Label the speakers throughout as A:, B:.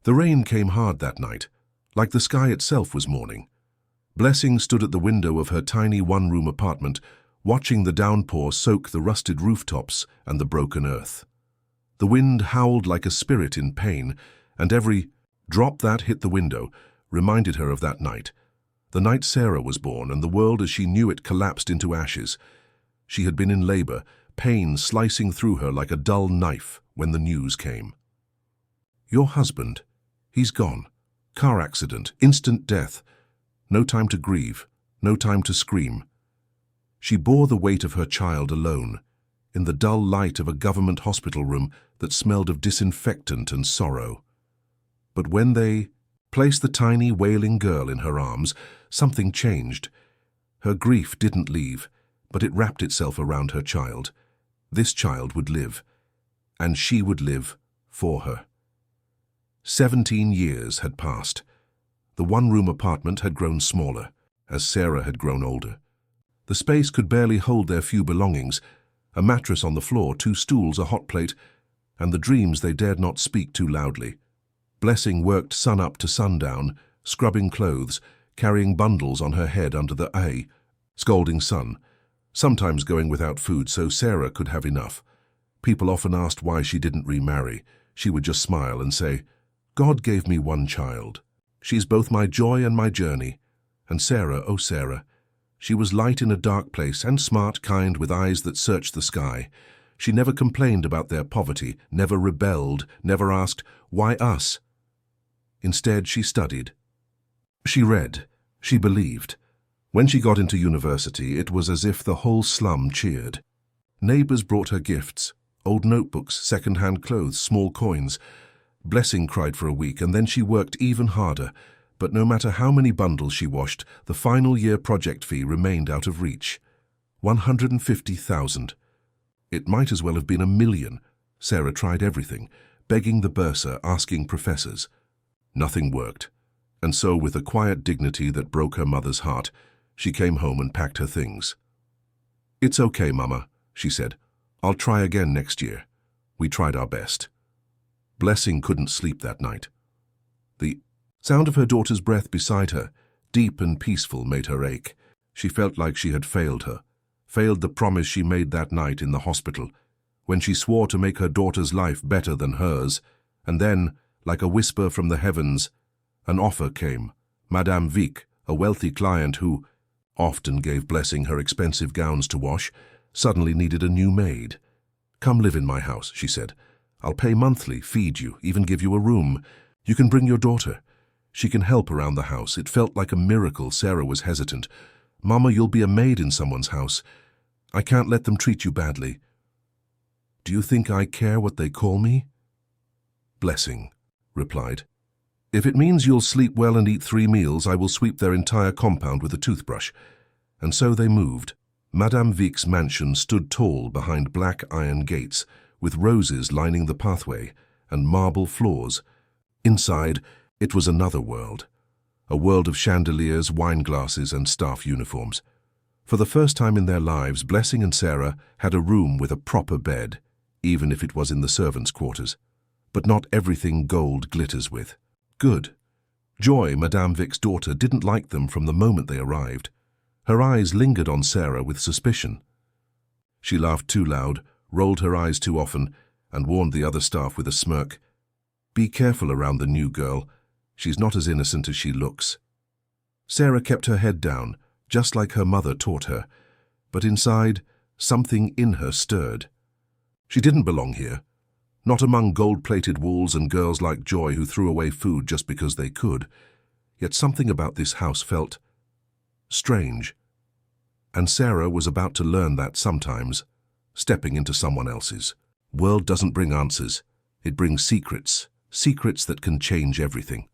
A: The rain came hard that night, like the sky itself was mourning. Blessing stood at the window of her tiny one-room apartment, watching the downpour soak the rusted rooftops and the broken earth. The wind howled like a spirit in pain, and every drop that hit the window reminded her of that night. The night Sarah was born, and the world as she knew it collapsed into ashes. She had been in labor, pain slicing through her like a dull knife when the news came. "Your husband, he's gone. Car accident, instant death. No time to grieve, no time to scream." She bore the weight of her child alone, in the dull light of a government hospital room that smelled of disinfectant and sorrow. But when they placed the tiny, wailing girl in her arms, something changed. Her grief didn't leave, but it wrapped itself around her child. This child would live, and she would live for her. 17 years had passed. The one-room apartment had grown smaller, as Sarah had grown older. The space could barely hold their few belongings: a mattress on the floor, 2 stools, a hot plate, and the dreams they dared not speak too loudly. Blessing worked sun-up to sundown, scrubbing clothes, carrying bundles on her head under the scalding sun, sometimes going without food so Sarah could have enough. People often asked why she didn't remarry. She would just smile and say, "God gave me one child. She's both my joy and my journey." And Sarah, oh Sarah, she was light in a dark place and smart, kind, with eyes that searched the sky. She never complained about their poverty, never rebelled, never asked, "Why us?" Instead, she studied. She read. She believed. When she got into university, it was as if the whole slum cheered. Neighbors brought her gifts: old notebooks, second-hand clothes, small coins. Blessing cried for a week, and then she worked even harder. But no matter how many bundles she washed, the final year project fee remained out of reach. 150,000. It might as well have been 1,000,000. Sarah tried everything, begging the bursar, asking professors. Nothing worked. And so, with a quiet dignity that broke her mother's heart, she came home and packed her things. "It's okay, Mama," she said. "I'll try again next year." We tried our best. Blessing couldn't sleep that night. The sound of her daughter's breath beside her, deep and peaceful, made her ache. She felt like she had failed her, failed the promise she made that night in the hospital, when she swore to make her daughter's life better than hers. And then, like a whisper from the heavens, an offer came. Madame Vic, a wealthy client who often gave Blessing her expensive gowns to wash, suddenly needed a new maid. "Come live in my house," she said. "I'll pay monthly, feed you, even give you a room. You can bring your daughter. She can help around the house." It felt like a miracle. Sarah was hesitant. "Mama, you'll be a maid in someone's house. I can't let them treat you badly." "Do you think I care what they call me?" Blessing replied, "If it means you'll sleep well and eat 3 meals, I will sweep their entire compound with a toothbrush." And so they moved. Madame Vic's mansion stood tall behind black iron gates, with roses lining the pathway and marble floors. Inside, it was another world. A world of chandeliers, wine glasses, and staff uniforms. For the first time in their lives, Blessing and Sarah had a room with a proper bed, even if it was in the servants' quarters. But not everything gold glitters with. Good. Joy, Madame Vic's daughter, didn't like them from the moment they arrived. Her eyes lingered on Sarah with suspicion. She laughed too loud, rolled her eyes too often, and warned the other staff with a smirk, "Be careful around the new girl. She's not as innocent as she looks." Sarah kept her head down, just like her mother taught her, but inside, something in her stirred. She didn't belong here. Not among gold-plated walls and girls like Joy who threw away food just because they could. Yet something about this house felt strange. And Sarah was about to learn that sometimes, stepping into someone else's world doesn't bring answers. It brings secrets, secrets that can change everything.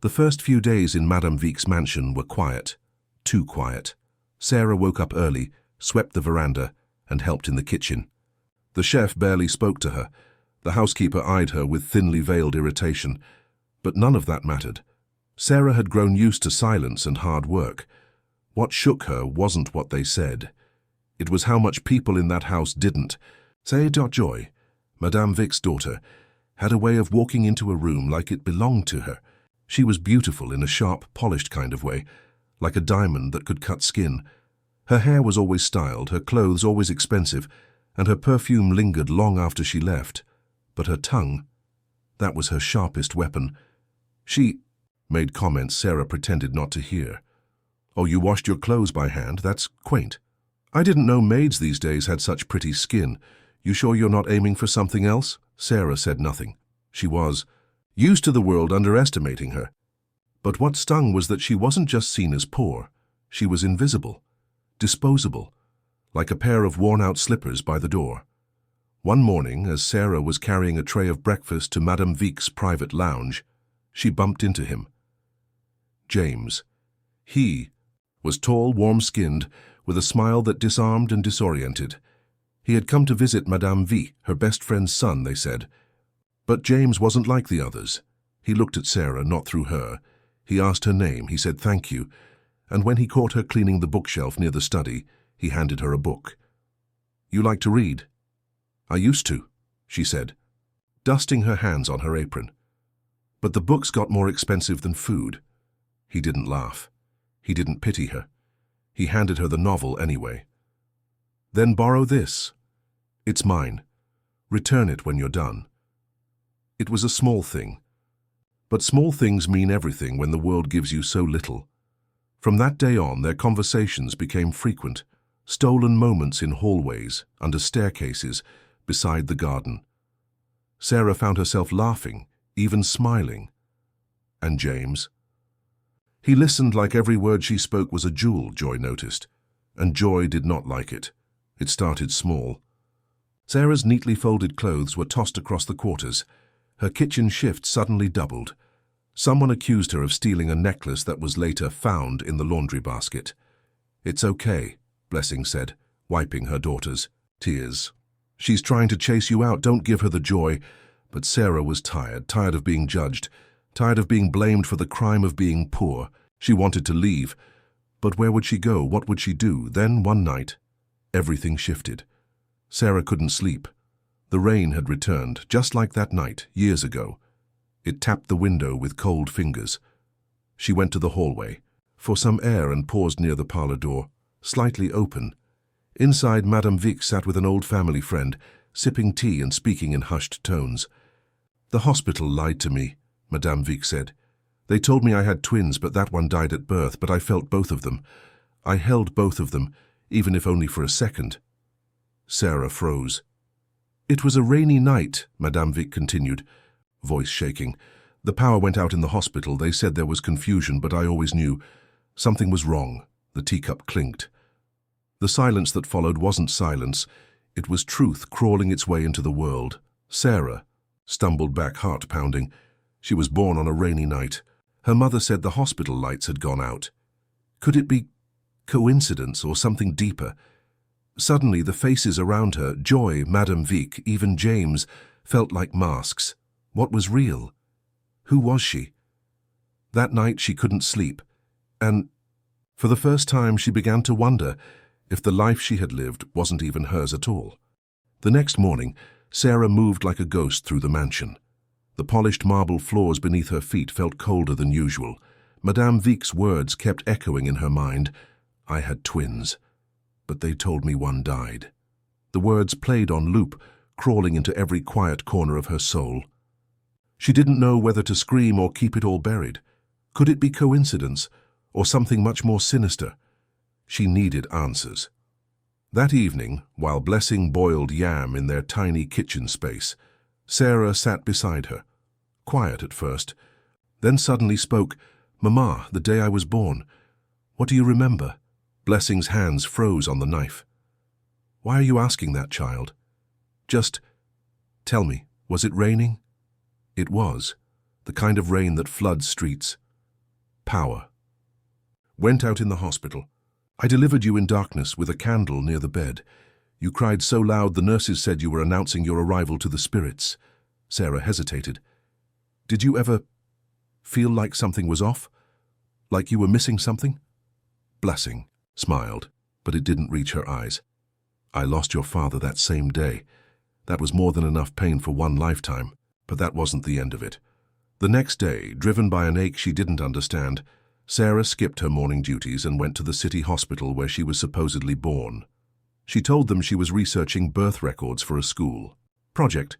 A: The first few days in Madame Vic's mansion were quiet, too quiet. Sarah woke up early, swept the veranda, and helped in the kitchen. The chef barely spoke to her. The housekeeper eyed her with thinly veiled irritation. But none of that mattered. Sarah had grown used to silence and hard work. What shook her wasn't what they said. It was how much people in that house didn't say. Joy, Madame Vic's daughter, had a way of walking into a room like it belonged to her. She was beautiful in a sharp, polished kind of way, like a diamond that could cut skin. Her hair was always styled, her clothes always expensive, and her perfume lingered long after she left. But her tongue, that was her sharpest weapon. She made comments Sarah pretended not to hear. "Oh, you washed your clothes by hand? That's quaint. I didn't know maids these days had such pretty skin. You sure you're not aiming for something else?" Sarah said nothing. She was used to the world underestimating her. But what stung was that she wasn't just seen as poor. She was invisible, disposable, like a pair of worn-out slippers by the door. One morning, as Sarah was carrying a tray of breakfast to Madame Vic's private lounge, she bumped into him. James. He was tall, warm-skinned, with a smile that disarmed and disoriented. He had come to visit Madame Vic, her best friend's son, they said. But James wasn't like the others. He looked at Sarah, not through her. He asked her name, he said thank you, and when he caught her cleaning the bookshelf near the study, he handed her a book. "You like to read?" "I used to," she said, dusting her hands on her apron. "But the books got more expensive than food." He didn't laugh. He didn't pity her. He handed her the novel anyway. "Then borrow this. It's mine. Return it when you're done." It was a small thing. But small things mean everything when the world gives you so little. From that day on, their conversations became frequent, stolen moments in hallways, under staircases, beside the garden. Sarah found herself laughing, even smiling. And James? He listened like every word she spoke was a jewel, Joy noticed. And Joy did not like it. It started small. Sarah's neatly folded clothes were tossed across the quarters. Her kitchen shift suddenly doubled. Someone accused her of stealing a necklace that was later found in the laundry basket. "It's okay," Blessing said, wiping her daughter's tears. "She's trying to chase you out, don't give her the joy." But Sarah was tired of being judged, tired of being blamed for the crime of being poor. She wanted to leave. But where would she go? What would she do? Then, one night, everything shifted. Sarah couldn't sleep. The rain had returned, just like that night, years ago. It tapped the window with cold fingers. She went to the hallway, for some air, and paused near the parlor door, slightly open. Inside, Madame Vic sat with an old family friend, sipping tea and speaking in hushed tones. "The hospital lied to me," Madame Vic said. "They told me I had twins, but that one died at birth, but I felt both of them. I held both of them, even if only for a second." Sarah froze. "It was a rainy night," Madame Vic continued, voice shaking. "The power went out in the hospital. They said there was confusion, but I always knew. Something was wrong." The teacup clinked. The silence that followed wasn't silence. It was truth crawling its way into the world. Sarah stumbled back, heart pounding. She was born on a rainy night. Her mother said the hospital lights had gone out. Could it be coincidence or something deeper? Suddenly, the faces around her, Joy, Madame Vic, even James, felt like masks. What was real? Who was she? That night she couldn't sleep, and for the first time she began to wonder if the life she had lived wasn't even hers at all. The next morning, Sarah moved like a ghost through the mansion. The polished marble floors beneath her feet felt colder than usual. Madame Vic's words kept echoing in her mind. "I had twins, but they told me one died." The words played on loop, crawling into every quiet corner of her soul. She didn't know whether to scream or keep it all buried. Could it be coincidence, or something much more sinister? She needed answers. That evening, while Blessing boiled yam in their tiny kitchen space, Sarah sat beside her, quiet at first, then suddenly spoke. "Mama, the day I was born. What do you remember?" Blessing's hands froze on the knife. "Why are you asking that, child? Just tell me, was it raining?" It was, the kind of rain that floods streets. Power. Went out in the hospital. I delivered you in darkness with a candle near the bed. You cried so loud the nurses said you were announcing your arrival to the spirits. Sarah hesitated. Did you ever feel like something was off? Like you were missing something? Blessing smiled, but it didn't reach her eyes. I lost your father that same day. That was more than enough pain for one lifetime. But that wasn't the end of it. The next day, driven by an ache she didn't understand, Sarah skipped her morning duties and went to the city hospital where she was supposedly born. She told them she was researching birth records for a school project.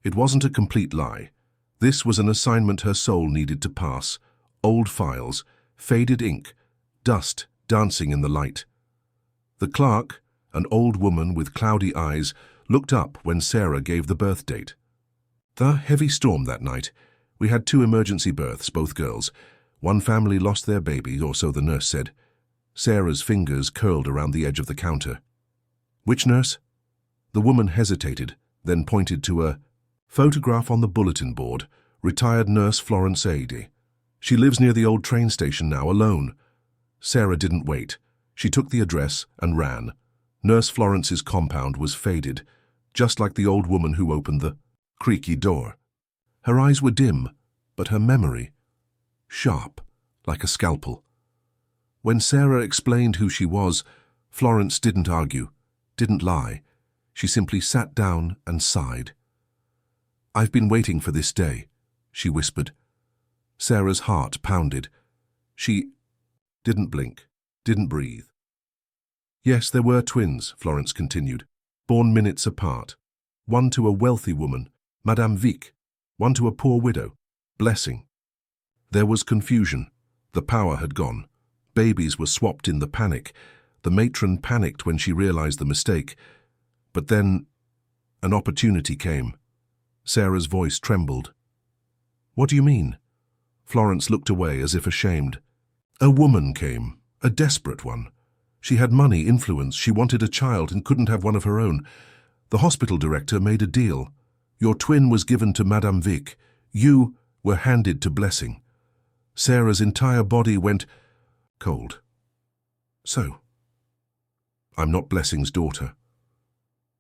A: It wasn't a complete lie. This was an assignment her soul needed to pass. Old files, faded ink, dust dancing in the light. The clerk, an old woman with cloudy eyes, looked up when Sarah gave the birth date. The heavy storm that night. We had 2 emergency births, both girls. One family lost their baby, or so the nurse said. Sarah's fingers curled around the edge of the counter. Which nurse? The woman hesitated, then pointed to a photograph on the bulletin board. Retired nurse Florence Maid. She lives near the old train station now, alone. Sarah didn't wait. She took the address and ran. Nurse Florence's compound was faded, just like the old woman who opened the creaky door. Her eyes were dim, but her memory sharp, like a scalpel. When Sarah explained who she was, Florence didn't argue, didn't lie. She simply sat down and sighed. "I've been waiting for this day," she whispered. Sarah's heart pounded. She didn't blink, didn't breathe. "Yes, there were twins," Florence continued, "born minutes apart. One to a wealthy woman, Madame Vic, one to a poor widow, Blessing. There was confusion. The power had gone. Babies were swapped in the panic. The matron panicked when she realized the mistake. But then an opportunity came." Sarah's voice trembled. "What do you mean?" Florence looked away as if ashamed. "A woman came, a desperate one. She had money, influence, she wanted a child and couldn't have one of her own. The hospital director made a deal. Your twin was given to Madame Vic. You were handed to Blessing." Sarah's entire body went cold. "So, I'm not Blessing's daughter."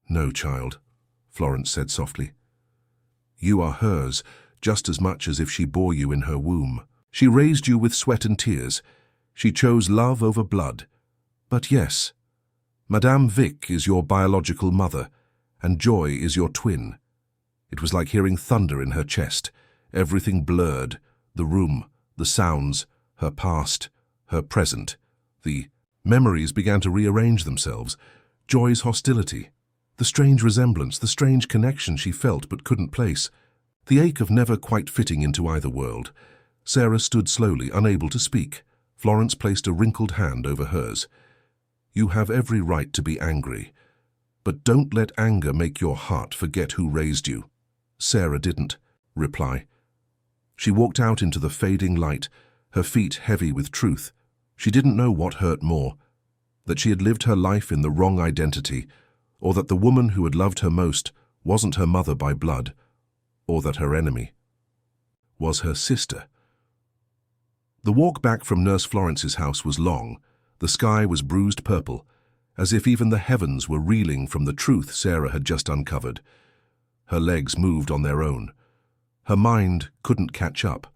A: "No, child," Florence said softly. "You are hers, just as much as if she bore you in her womb. She raised you with sweat and tears. She chose love over blood. But yes, Madame Vic is your biological mother, and Joy is your twin." It was like hearing thunder in her chest. Everything blurred, the room, the sounds, her past, her present. The memories began to rearrange themselves. Joy's hostility, the strange resemblance, the strange connection she felt but couldn't place. The ache of never quite fitting into either world. Sarah stood slowly, unable to speak. Florence placed a wrinkled hand over hers. "You have every right to be angry, but don't let anger make your heart forget who raised you." Sarah didn't reply. She walked out into the fading light, her feet heavy with truth. She didn't know what hurt more, that she had lived her life in the wrong identity, or that the woman who had loved her most wasn't her mother by blood, or that her enemy was her sister. The walk back from Nurse Florence's house was long. The sky was bruised purple, as if even the heavens were reeling from the truth Sarah had just uncovered. Her legs moved on their own. Her mind couldn't catch up.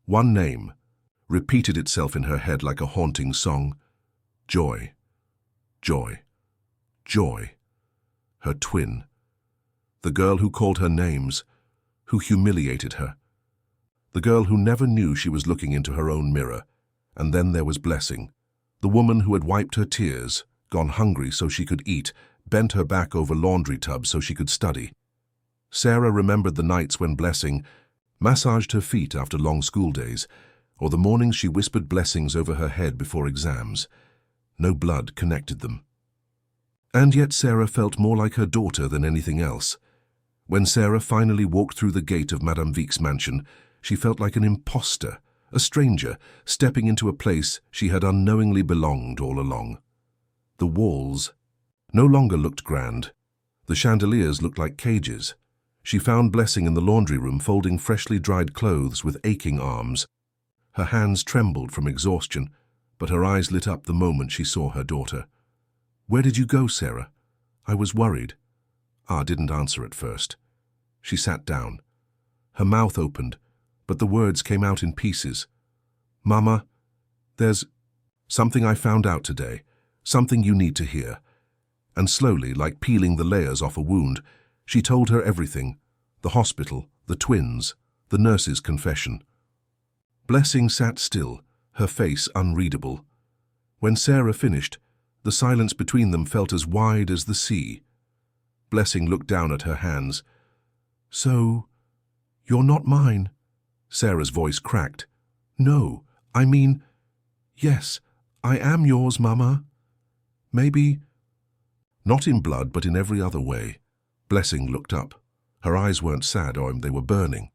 A: One name repeated itself in her head like a haunting song. Joy, Joy, Joy. Her twin. The girl who called her names, who humiliated her. The girl who never knew she was looking into her own mirror. And then there was Blessing, the woman who had wiped her tears, gone hungry so she could eat, bent her back over laundry tubs so she could study. Sarah remembered the nights when Blessing massaged her feet after long school days, or the mornings she whispered blessings over her head before exams. No blood connected them. And yet Sarah felt more like her daughter than anything else. When Sarah finally walked through the gate of Madame Vic's mansion, she felt like an imposter, a stranger, stepping into a place she had unknowingly belonged all along. The walls no longer looked grand. The chandeliers looked like cages. She found Blessing in the laundry room folding freshly dried clothes with aching arms. Her hands trembled from exhaustion, but her eyes lit up the moment she saw her daughter. "Where did you go, Sarah? I was worried." Didn't answer at first. She sat down. Her mouth opened, but the words came out in pieces. "Mama, there's something I found out today, something you need to hear." And slowly, like peeling the layers off a wound, she told her everything: the hospital, the twins, the nurse's confession. Blessing sat still, her face unreadable. When Sarah finished, the silence between them felt as wide as the sea. Blessing looked down at her hands. "So, you're not mine?" Sarah's voice cracked. "No, I mean, yes, I am yours, Mama. Maybe—" "Not in blood, but in every other way." Blessing looked up. Her eyes weren't sad, they were burning.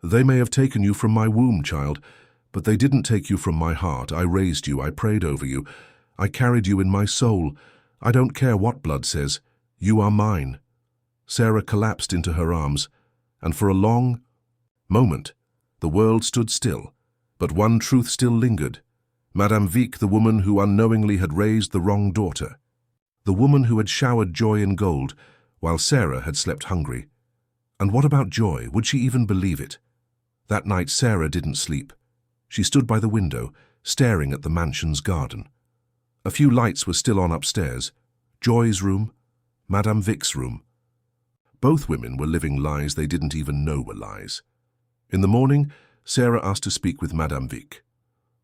A: "They may have taken you from my womb, child, but they didn't take you from my heart. I raised you, I prayed over you. I carried you in my soul. I don't care what blood says. You are mine." Sarah collapsed into her arms, and for a long moment, the world stood still. But one truth still lingered. Madame Vic, the woman who unknowingly had raised the wrong daughter. The woman who had showered Joy in gold, while Sarah had slept hungry. And what about Joy? Would she even believe it? That night Sarah didn't sleep. She stood by the window, staring at the mansion's garden. A few lights were still on upstairs. Joy's room, Madame Vic's room. Both women were living lies they didn't even know were lies. In the morning, Sarah asked to speak with Madame Vic.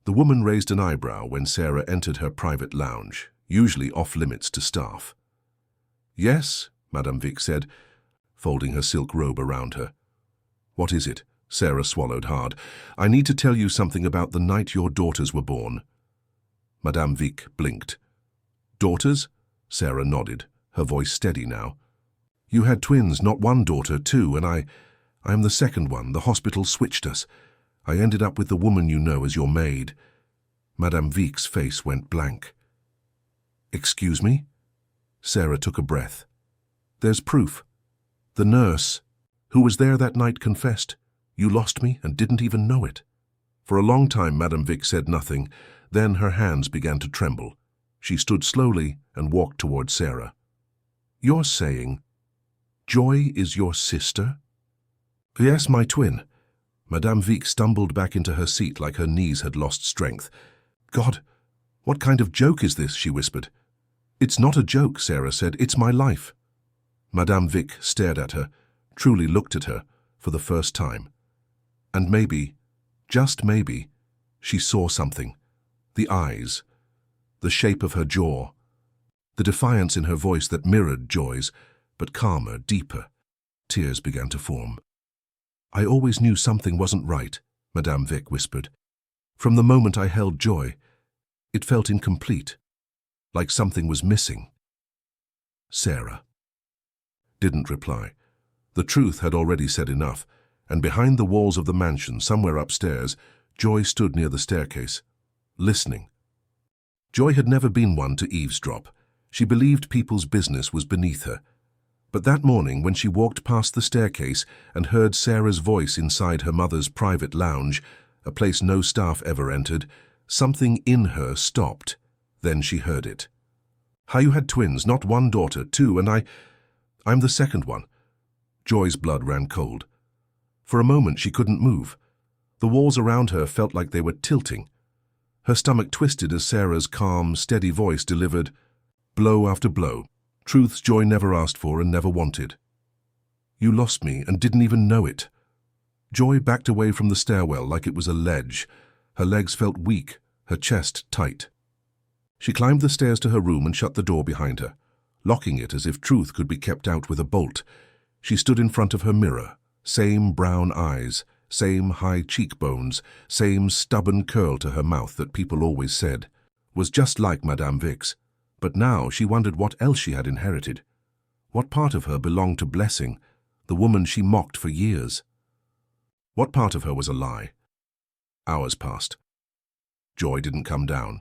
A: The woman raised an eyebrow when Sarah entered her private lounge, usually off-limits to staff. "Yes," Madame Vic said, folding her silk robe around her. "What is it?" Sarah swallowed hard. "I need to tell you something about the night your daughters were born." Madame Vic blinked. "Daughters?" Sarah nodded, her voice steady now. "You had twins, not one daughter, two, and I am the second one. The hospital switched us. I ended up with the woman you know as your maid." Madame Vic's face went blank. "Excuse me?" Sarah took a breath. "There's proof. The nurse, who was there that night, confessed. You lost me and didn't even know it." For a long time Madame Vic said nothing. Then her hands began to tremble. She stood slowly and walked toward Sarah. "You're saying Joy is your sister?" "Yes, my twin." Madame Vic stumbled back into her seat like her knees had lost strength. "God, what kind of joke is this?" she whispered. "It's not a joke," Sarah said. "It's my life." Madame Vic stared at her, truly looked at her, for the first time. And maybe, just maybe, she saw something. The eyes, the shape of her jaw, the defiance in her voice that mirrored Joy's, but calmer, deeper. Tears began to form. "I always knew something wasn't right," Madame Vic whispered. "From the moment I held Joy, it felt incomplete, like something was missing." Sarah didn't reply. The truth had already said enough, and behind the walls of the mansion, somewhere upstairs, Joy stood near the staircase, listening. Joy had never been one to eavesdrop. She believed people's business was beneath her. But that morning, when she walked past the staircase and heard Sarah's voice inside her mother's private lounge, a place no staff ever entered, something in her stopped. Then she heard it. "How you had twins, not one daughter, two, and I'm the second one." Joy's blood ran cold. For a moment she couldn't move. The walls around her felt like they were tilting. Her stomach twisted as Sarah's calm, steady voice delivered blow after blow, truths Joy never asked for and never wanted. "You lost me and didn't even know it." Joy backed away from the stairwell like it was a ledge. Her legs felt weak, her chest tight. She climbed the stairs to her room and shut the door behind her, locking it as if truth could be kept out with a bolt. She stood in front of her mirror, same brown eyes, same high cheekbones, same stubborn curl to her mouth that people always said was just like Madame Vic's. But now she wondered what else she had inherited. What part of her belonged to Blessing, the woman she mocked for years? What part of her was a lie? Hours passed. Joy didn't come down.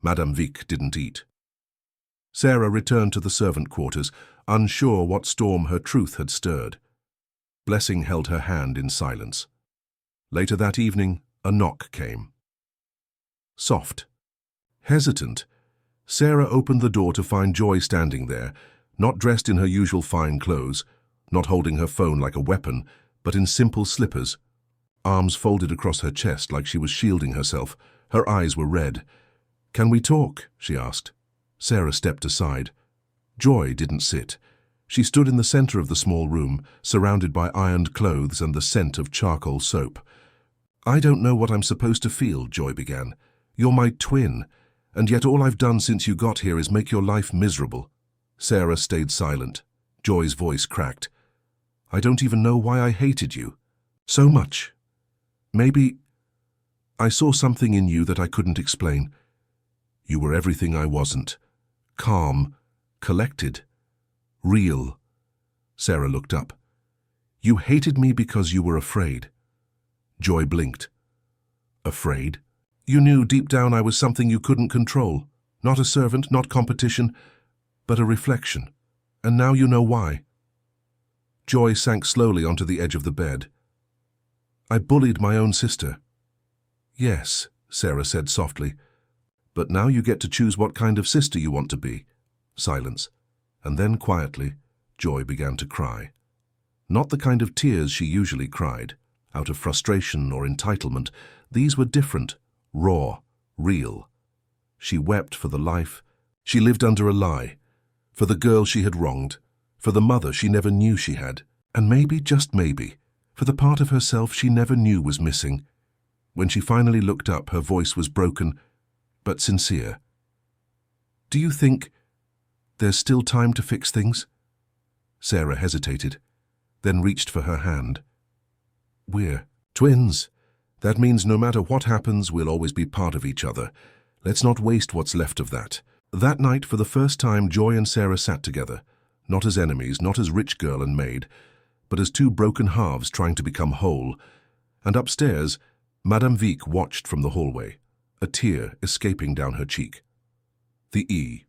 A: Madame Vic didn't eat. Sarah returned to the servant quarters, unsure what storm her truth had stirred. Blessing held her hand in silence. Later that evening, a knock came. Soft, hesitant, Sarah opened the door to find Joy standing there, not dressed in her usual fine clothes, not holding her phone like a weapon, but in simple slippers. Arms folded across her chest like she was shielding herself. Her eyes were red. "Can we talk?" she asked. Sarah stepped aside. Joy didn't sit. She stood in the center of the small room, surrounded by ironed clothes and the scent of charcoal soap. "I don't know what I'm supposed to feel," Joy began. "You're my twin, and yet all I've done since you got here is make your life miserable." Sarah stayed silent. Joy's voice cracked. "I don't even know why I hated you so much. Maybe I saw something in you that I couldn't explain. You were everything I wasn't. Calm, collected, real." Sarah looked up. "You hated me because you were afraid." Joy blinked. "Afraid? You knew deep down I was something you couldn't control. Not a servant, not competition, but a reflection. And now you know why." Joy sank slowly onto the edge of the bed. "I bullied my own sister." "Yes," Sarah said softly. "But now you get to choose what kind of sister you want to be." Silence. And then quietly, Joy began to cry. Not the kind of tears she usually cried, out of frustration or entitlement. These were different, raw, real. She wept for the life she lived under a lie, for the girl she had wronged, for the mother she never knew she had, and maybe, just maybe, for the part of herself she never knew was missing. When she finally looked up, her voice was broken, but sincere. "Do you think there's still time to fix things?" Sarah hesitated, then reached for her hand. "We're twins. That means no matter what happens, we'll always be part of each other. Let's not waste what's left of that." That night, for the first time, Joy and Sarah sat together, not as enemies, not as rich girl and maid, but as two broken halves trying to become whole. And upstairs, Madame Vic watched from the hallway, a tear escaping down her cheek. The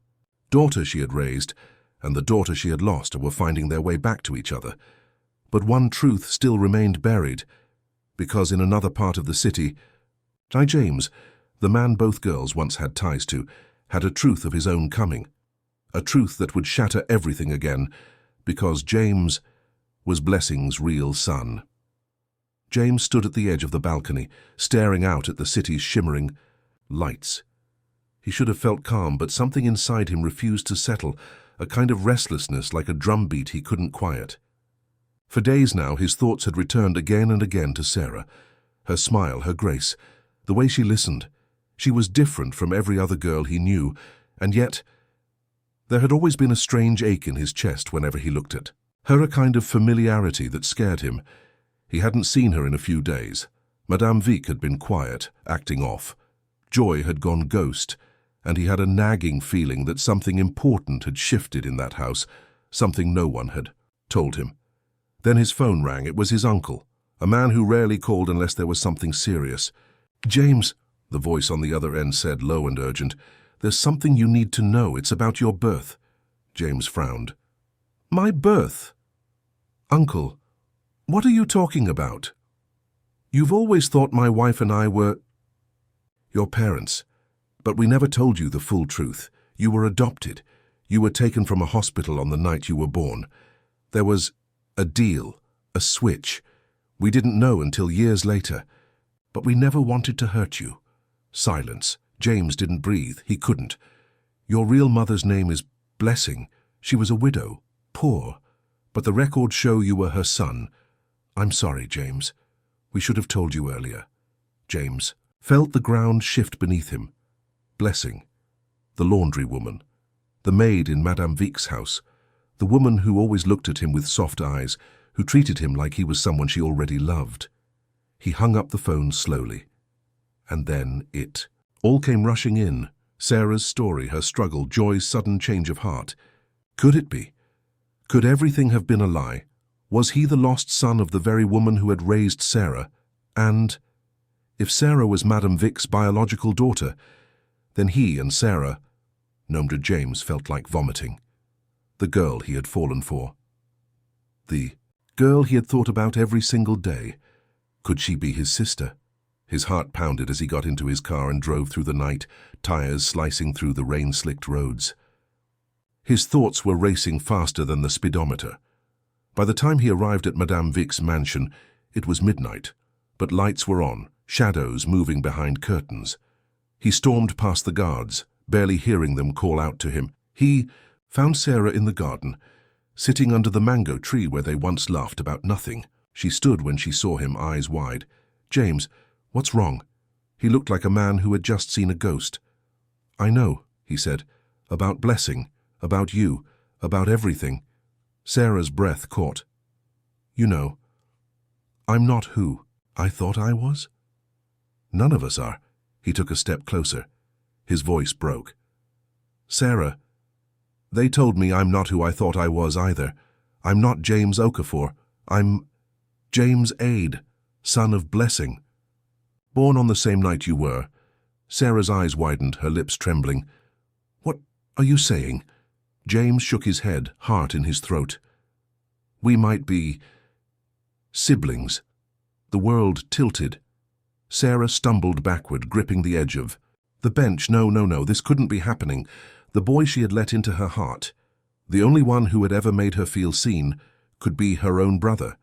A: daughter she had raised and the daughter she had lost were finding their way back to each other. But one truth still remained buried, because in another part of the city, James, the man both girls once had ties to, had a truth of his own coming, a truth that would shatter everything again, because James was Blessing's real son. James stood at the edge of the balcony, staring out at the city's shimmering lights. He should have felt calm, but something inside him refused to settle, a kind of restlessness like a drumbeat he couldn't quiet. For days now, his thoughts had returned again and again to Sarah, her smile, her grace, the way she listened. She was different from every other girl he knew, and yet there had always been a strange ache in his chest whenever he looked at her, a kind of familiarity that scared him. He hadn't seen her in a few days. Madame Vic had been quiet, acting off. Joy had gone ghost, and he had a nagging feeling that something important had shifted in that house, something no one had told him. Then his phone rang. It was his uncle, a man who rarely called unless there was something serious. "James," the voice on the other end said, low and urgent, "there's something you need to know. It's about your birth." James frowned. "My birth? Uncle, what are you talking about? You've always thought my wife and I were your parents, but we never told you the full truth. You were adopted. You were taken from a hospital on the night you were born. There was a deal, a switch. We didn't know until years later, but we never wanted to hurt you." Silence. James didn't breathe. He couldn't. "Your real mother's name is Blessing. She was a widow, poor, but the records show you were her son. I'm sorry, James. We should have told you earlier." James felt the ground shift beneath him. Blessing, the laundry woman, the maid in Madame Vic's house, the woman who always looked at him with soft eyes, who treated him like he was someone she already loved. He hung up the phone slowly. And then it all came rushing in. Sarah's story, her struggle, Joy's sudden change of heart. Could it be? Could everything have been a lie? Was he the lost son of the very woman who had raised Sarah? And if Sarah was Madame Vic's biological daughter, then he and Sarah, Nomad James felt like vomiting. The girl he had fallen for. The girl he had thought about every single day. Could she be his sister? His heart pounded as he got into his car and drove through the night, tires slicing through the rain-slicked roads. His thoughts were racing faster than the speedometer. By the time he arrived at Madame Vic's mansion, it was midnight, but lights were on, shadows moving behind curtains. He stormed past the guards, barely hearing them call out to him. He found Sarah in the garden, sitting under the mango tree where they once laughed about nothing. She stood when she saw him, eyes wide. "James, what's wrong?" He looked like a man who had just seen a ghost. "I know," he said, "about Blessing, about you, about everything." Sarah's breath caught. "You know, I'm not who I thought I was." "None of us are." He took a step closer. His voice broke. "Sarah, they told me I'm not who I thought I was either. I'm not James Okafor. I'm James Aid, son of Blessing. Born on the same night you were." Sarah's eyes widened, her lips trembling. "What are you saying?" James shook his head, heart in his throat. "We might be siblings." The world tilted. Sarah stumbled backward, gripping the edge of the bench. No, this couldn't be happening. The boy she had let into her heart, the only one who had ever made her feel seen, could be her own brother.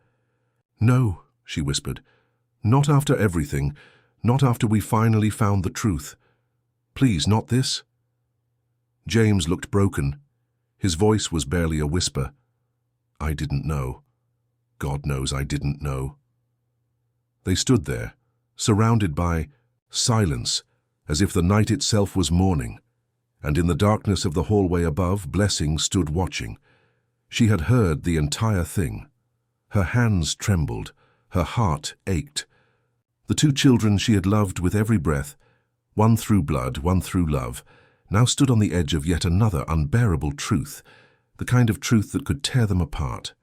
A: "No," she whispered. "Not after everything. Not after we finally found the truth. Please, not this." James looked broken. His voice was barely a whisper. "I didn't know. God knows I didn't know." They stood there, surrounded by silence, as if the night itself was mourning, and in the darkness of the hallway above, Blessing stood watching. She had heard the entire thing. Her hands trembled, her heart ached. The two children she had loved with every breath, one through blood, one through love, now stood on the edge of yet another unbearable truth, the kind of truth that could tear them apart,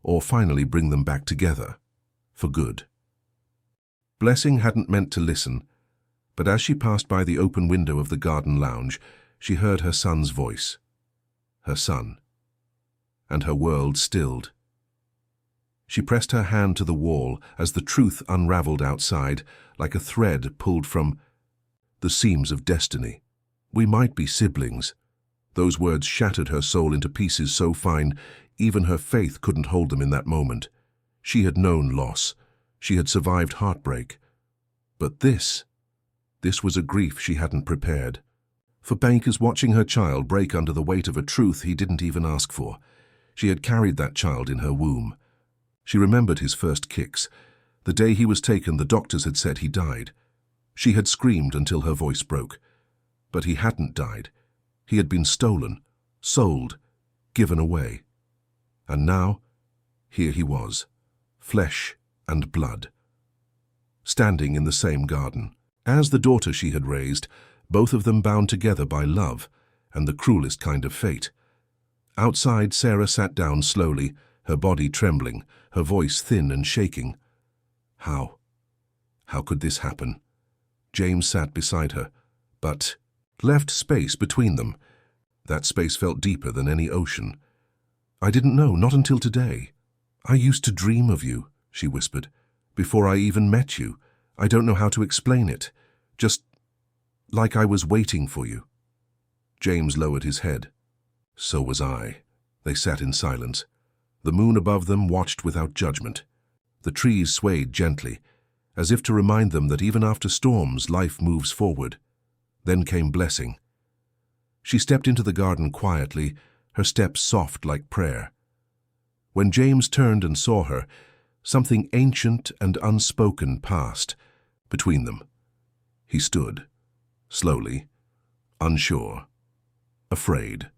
A: or finally bring them back together, for good. Blessing hadn't meant to listen, but as she passed by the open window of the garden lounge, she heard her son's voice. Her son. And her world stilled. She pressed her hand to the wall as the truth unraveled outside, like a thread pulled from the seams of destiny. "We might be siblings." Those words shattered her soul into pieces so fine, even her faith couldn't hold them in that moment. She had known loss. She had survived heartbreak. But this was a grief she hadn't prepared. For Baker's watching her child break under the weight of a truth he didn't even ask for. She had carried that child in her womb. She remembered his first kicks. The day he was taken, the doctors had said he died. She had screamed until her voice broke. But he hadn't died. He had been stolen, sold, given away. And now, here he was, flesh and blood, standing in the same garden. As the daughter she had raised, both of them bound together by love and the cruelest kind of fate. Outside, Sarah sat down slowly, her body trembling, her voice thin and shaking. How could this happen? James sat beside her, but left space between them. That space felt deeper than any ocean. "I didn't know, not until today. I used to dream of you," she whispered, "before I even met you. I don't know how to explain it. Just like I was waiting for you." James lowered his head. So was I. They sat in silence. The moon above them watched without judgment. The trees swayed gently, as if to remind them that even after storms, life moves forward. Then came Blessing. She stepped into the garden quietly, her steps soft like prayer. When James turned and saw her, something ancient and unspoken passed between them. He stood, slowly, unsure, afraid.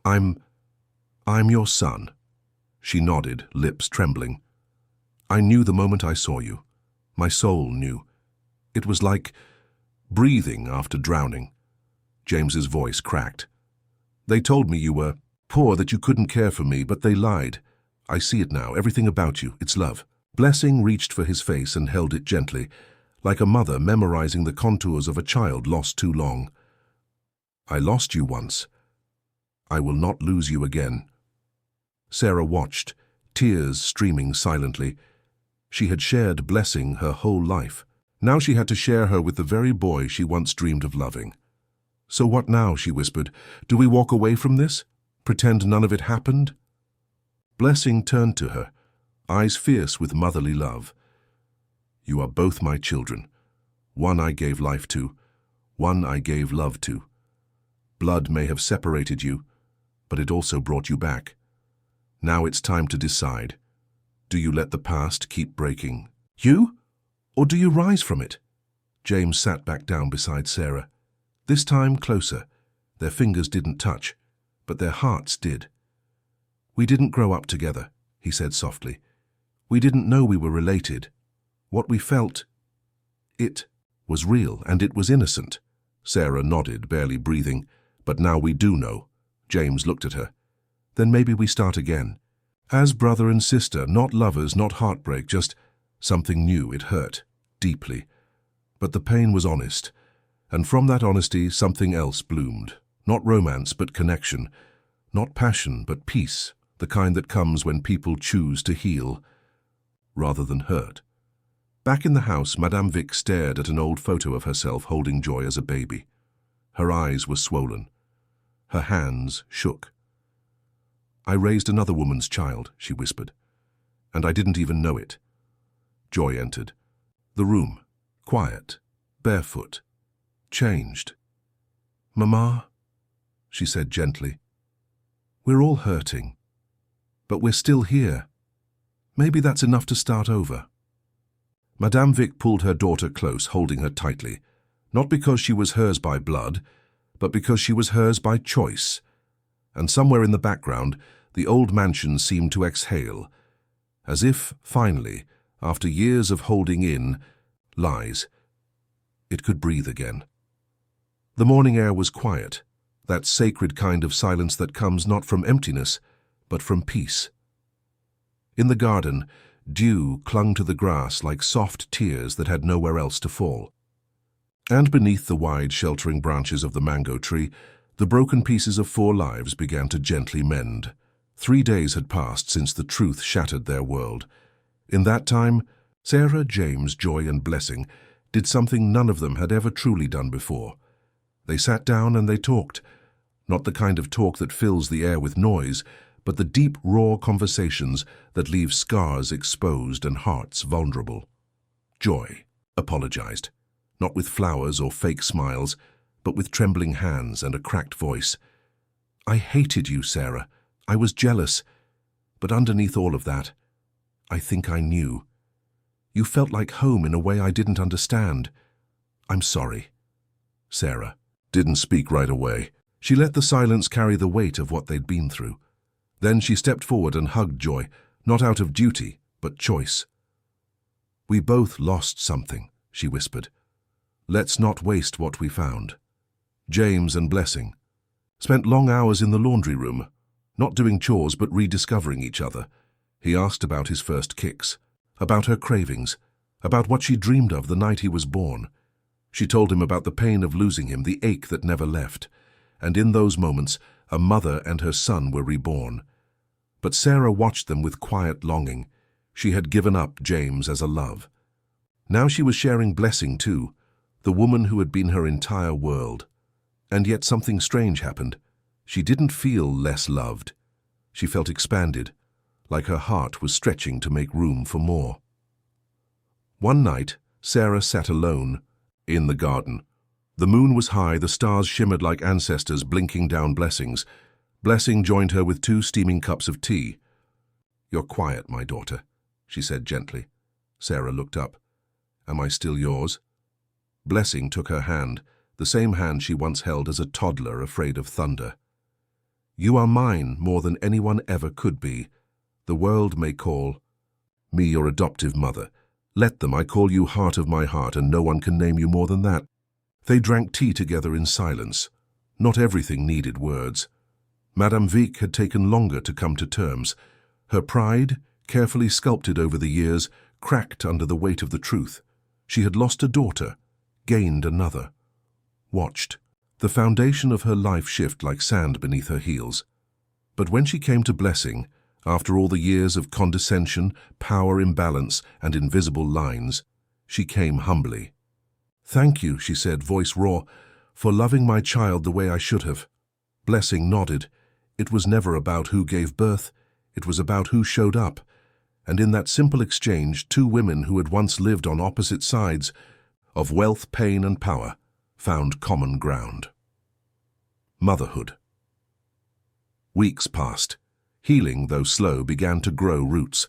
A: I'm your son." She nodded, lips trembling. "I knew the moment I saw you. My soul knew. It was like breathing after drowning." James's voice cracked. "They told me you were poor, that you couldn't care for me, but they lied. I see it now, everything about you, it's love." Blessing reached for his face and held it gently, like a mother memorizing the contours of a child lost too long. "I lost you once. I will not lose you again." Sarah watched, tears streaming silently. She had shared Blessing her whole life. Now she had to share her with the very boy she once dreamed of loving. "So what now?" she whispered. "Do we walk away from this? Pretend none of it happened?" Blessing turned to her, eyes fierce with motherly love. "You are both my children. One I gave life to, one I gave love to. Blood may have separated you, but it also brought you back. Now it's time to decide. Do you let the past keep breaking you, or do you rise from it? James sat back down beside Sarah. This time closer. Their fingers didn't touch, but their hearts did. We didn't grow up together, he said softly. We didn't know we were related. What we felt, it was real and it was innocent. Sarah nodded, barely breathing. But now we do know. James looked at her. Then maybe we start again. As brother and sister, not lovers, not heartbreak, just something new. It hurt, deeply. But the pain was honest. And from that honesty, something else bloomed. Not romance, but connection. Not passion, but peace. The kind that comes when people choose to heal, rather than hurt. Back in the house, Madame Vic stared at an old photo of herself holding Joy as a baby. Her eyes were swollen. Her hands shook. I raised another woman's child, she whispered, and I didn't even know it. Joy entered. The room, quiet, barefoot, changed. Mama, she said gently, we're all hurting, but we're still here. Maybe that's enough to start over. Madame Vic pulled her daughter close, holding her tightly, not because she was hers by blood, but because she was hers by choice. And somewhere in the background, the old mansion seemed to exhale, as if, finally, after years of holding in lies, it could breathe again. The morning air was quiet, that sacred kind of silence that comes not from emptiness, but from peace. In the garden, dew clung to the grass like soft tears that had nowhere else to fall. And beneath the wide, sheltering branches of the mango tree, the broken pieces of 4 lives began to gently mend. 3 days had passed since the truth shattered their world. In that time, Sarah, James, Joy, and Blessing did something none of them had ever truly done before. They sat down and they talked, not the kind of talk that fills the air with noise, but the deep, raw conversations that leave scars exposed and hearts vulnerable. Joy apologized, not with flowers or fake smiles, but with trembling hands and a cracked voice. I hated you, Sarah. I was jealous. But underneath all of that, I think I knew. You felt like home in a way I didn't understand. I'm sorry. Sarah didn't speak right away. She let the silence carry the weight of what they'd been through. Then she stepped forward and hugged Joy, not out of duty, but choice. We both lost something, she whispered. Let's not waste what we found. James and Blessing spent long hours in the laundry room, not doing chores but rediscovering each other. He asked about his first kicks, about her cravings, about what she dreamed of the night he was born. She told him about the pain of losing him, the ache that never left. And in those moments, a mother and her son were reborn. But Sarah watched them with quiet longing. She had given up James as a love. Now she was sharing Blessing too, the woman who had been her entire world. And yet something strange happened. She didn't feel less loved. She felt expanded, like her heart was stretching to make room for more. One night, Sarah sat alone in the garden. The moon was high, the stars shimmered like ancestors blinking down blessings. Blessing joined her with 2 steaming cups of tea. You're quiet, my daughter, she said gently. Sarah looked up. Am I still yours? Blessing took her hand, the same hand she once held as a toddler afraid of thunder. You are mine more than anyone ever could be. The world may call me your adoptive mother. Let them, I call you heart of my heart, and no one can name you more than that. They drank tea together in silence. Not everything needed words. Madame Vic had taken longer to come to terms. Her pride, carefully sculpted over the years, cracked under the weight of the truth. She had lost a daughter, gained another. Watched the foundation of her life shift like sand beneath her heels. But when she came to Blessing, after all the years of condescension, power imbalance, and invisible lines, she came humbly. Thank you, she said, voice raw, for loving my child the way I should have. Blessing nodded. It was never about who gave birth, it was about who showed up. And in that simple exchange, 2 women who had once lived on opposite sides of wealth, pain, and power found common ground. Motherhood. Weeks passed. Healing, though slow, began to grow roots.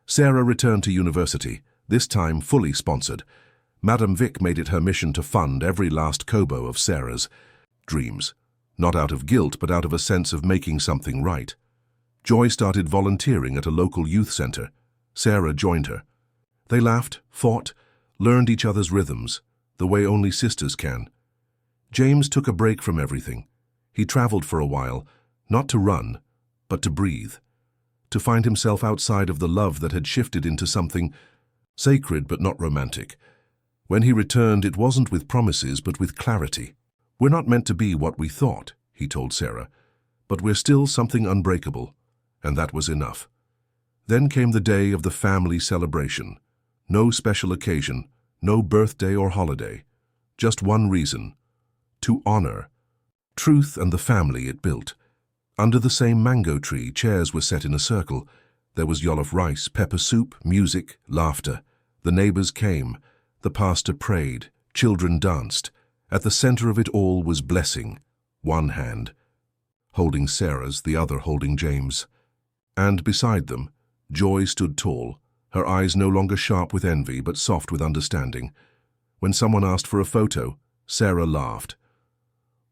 A: Sarah returned to university, this time fully sponsored. Madame Vic made it her mission to fund every last kobo of Sarah's dreams, not out of guilt but out of a sense of making something right. Joy started volunteering at a local youth center. Sarah joined her. They laughed, fought, learned each other's rhythms, the way only sisters can. James took a break from everything. He traveled for a while, not to run, but to breathe, to find himself outside of the love that had shifted into something sacred but not romantic. When he returned, it wasn't with promises but with clarity. "We're not meant to be what we thought," he told Sarah, "but we're still something unbreakable," and that was enough. Then came the day of the family celebration. No special occasion, no birthday or holiday, just one reason: to honor Truth and the family it built. Under the same mango tree, chairs were set in a circle. There was jollof rice, pepper soup, music, laughter. The neighbors came. The pastor prayed. Children danced. At the center of it all was blessing, one hand holding Sarah's, the other holding James. And beside them, Joy stood tall, her eyes no longer sharp with envy but soft with understanding. When someone asked for a photo, Sarah laughed.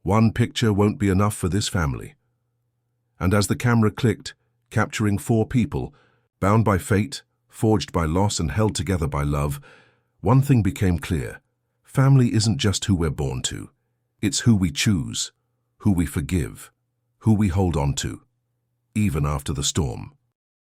A: "One picture won't be enough for this family." And as the camera clicked, capturing 4 people, bound by fate, forged by loss and held together by love, one thing became clear. Family isn't just who we're born to. It's who we choose, who we forgive, who we hold on to, even after the storm.